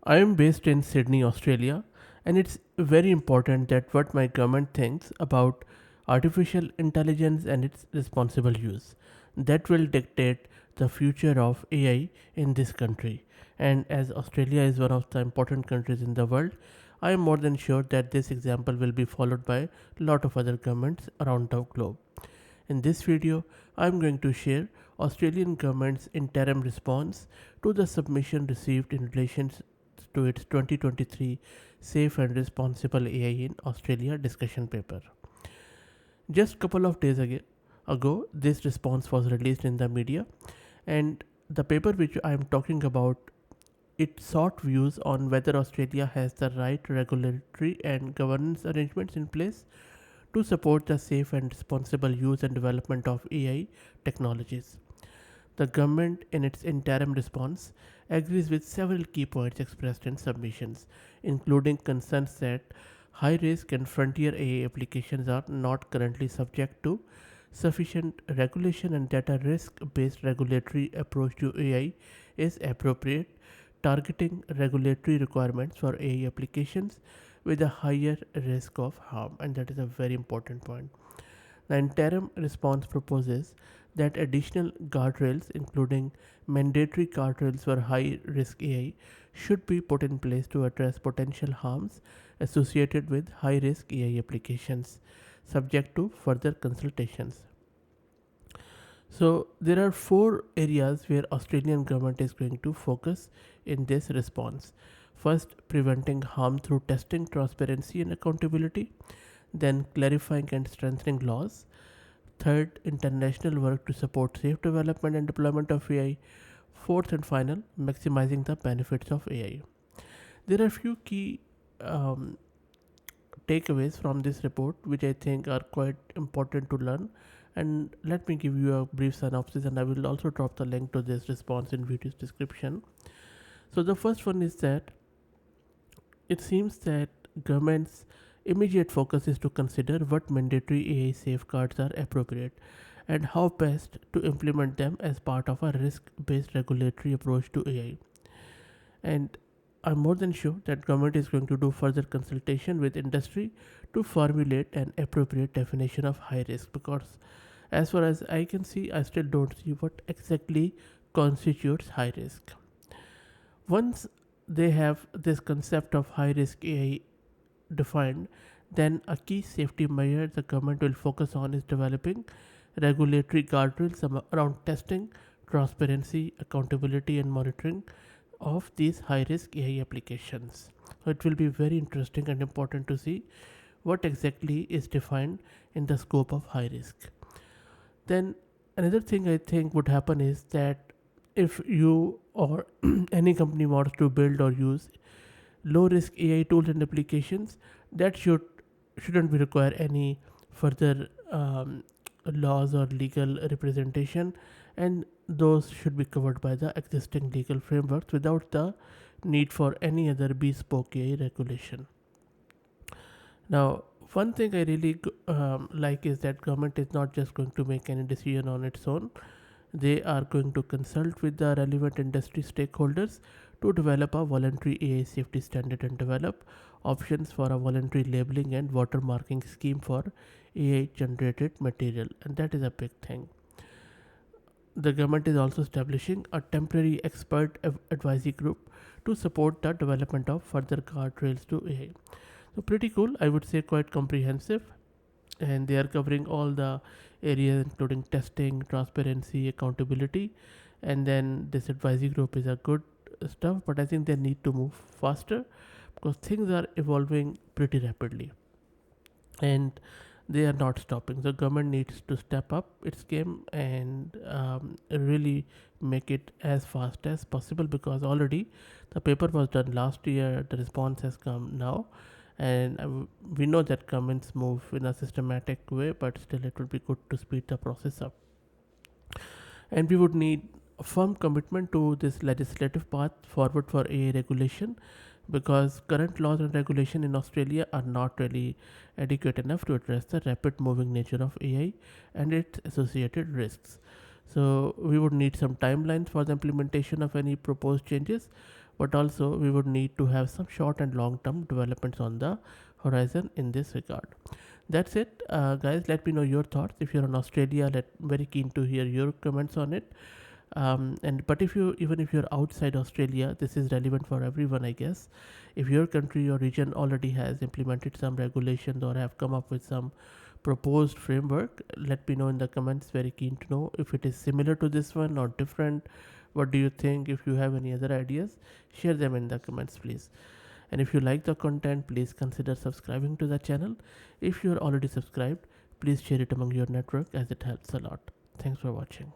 I am based in Sydney, Australia, and it's very important that what my government thinks about artificial intelligence and its responsible use. That will dictate the future of AI in this country. And as Australia is one of the important countries in the world, I am more than sure that this example will be followed by a lot of other governments around the globe. In this video, I am going to share Australian government's interim response to the submission received in relation to its 2023 Safe and Responsible AI in Australia discussion paper. Just a couple of days ago, this response was released in the media, and the paper which I am talking about, it sought views on whether Australia has the right regulatory and governance arrangements in place to support the safe and responsible use and development of AI technologies. The government, in its interim response, agrees with several key points expressed in submissions, including concerns that high risk and frontier AI applications are not currently subject to sufficient regulation and that a risk based regulatory approach to AI is appropriate, targeting regulatory requirements for AI applications with a higher risk of harm. And that is a very important point. The interim response proposes that additional guardrails, including mandatory guardrails for high risk AI, should be put in place to address potential harms associated with high risk AI applications, subject to further consultations. So there are four areas where Australian government is going to focus in this response. First, preventing harm through testing, transparency and accountability. Then clarifying and strengthening laws. Third, international work to support safe development and deployment of AI. Fourth and final, maximizing the benefits of AI. There are a few key um, takeaways from this report which I think are quite important to learn. And let me give you a brief synopsis, and I will also drop the link to this response in video's description. So the first one is that it seems that government's immediate focus is to consider what mandatory AI safeguards are appropriate and how best to implement them as part of a risk based regulatory approach to AI. And I'm more than sure that government is going to do further consultation with industry to formulate an appropriate definition of high risk, because as far as I can see, I still don't see what exactly constitutes high risk. Once they have this concept of high risk AI defined, then a key safety measure the government will focus on is developing regulatory guardrails around testing, transparency, accountability, and monitoring of these high risk AI applications. So it will be very interesting and important to see what exactly is defined in the scope of high risk. Then another thing I think would happen is that if you or any company wants to build or use low risk AI tools and applications, that shouldn't be require any further laws or legal representation, and those should be covered by the existing legal frameworks without the need for any other bespoke AI regulation. Now, one thing I really like is that government is not just going to make any decision on its own. They are going to consult with the relevant industry stakeholders to develop a voluntary AI safety standard and develop options for a voluntary labeling and watermarking scheme for AI generated material, and that is a big thing. The government is also establishing a temporary expert advisory group to support the development of further guardrails to AI. So, pretty cool, I would say quite comprehensive, and they are covering all the areas including testing, transparency, accountability, and then this advisory group is a good stuff, but I think they need to move faster because things are evolving pretty rapidly and they are not stopping. The government needs to step up its game and really make it as fast as possible, because already the paper was done last year, the response has come now, and we know that governments move in a systematic way, but still it would be good to speed the process up. And we would need a firm commitment to this legislative path forward for AI regulation, because current laws and regulation in Australia are not really adequate enough to address the rapid moving nature of AI and its associated risks. So we would need some timelines for the implementation of any proposed changes, but also we would need to have some short and long term developments on the horizon in this regard. That's it, guys. Let me know your thoughts. If you're in Australia, very keen to hear your comments on it. And but if you even if you're outside Australia, this is relevant for everyone, I guess. If your country or region already has implemented some regulations or have come up with some proposed framework, let me know in the comments. Very keen to know if it is similar to this one or different. What do you think? If you have any other ideas, share them in the comments, please. And if you like the content, please consider subscribing to the channel. If you are already subscribed, please share it among your network as it helps a lot. Thanks for watching.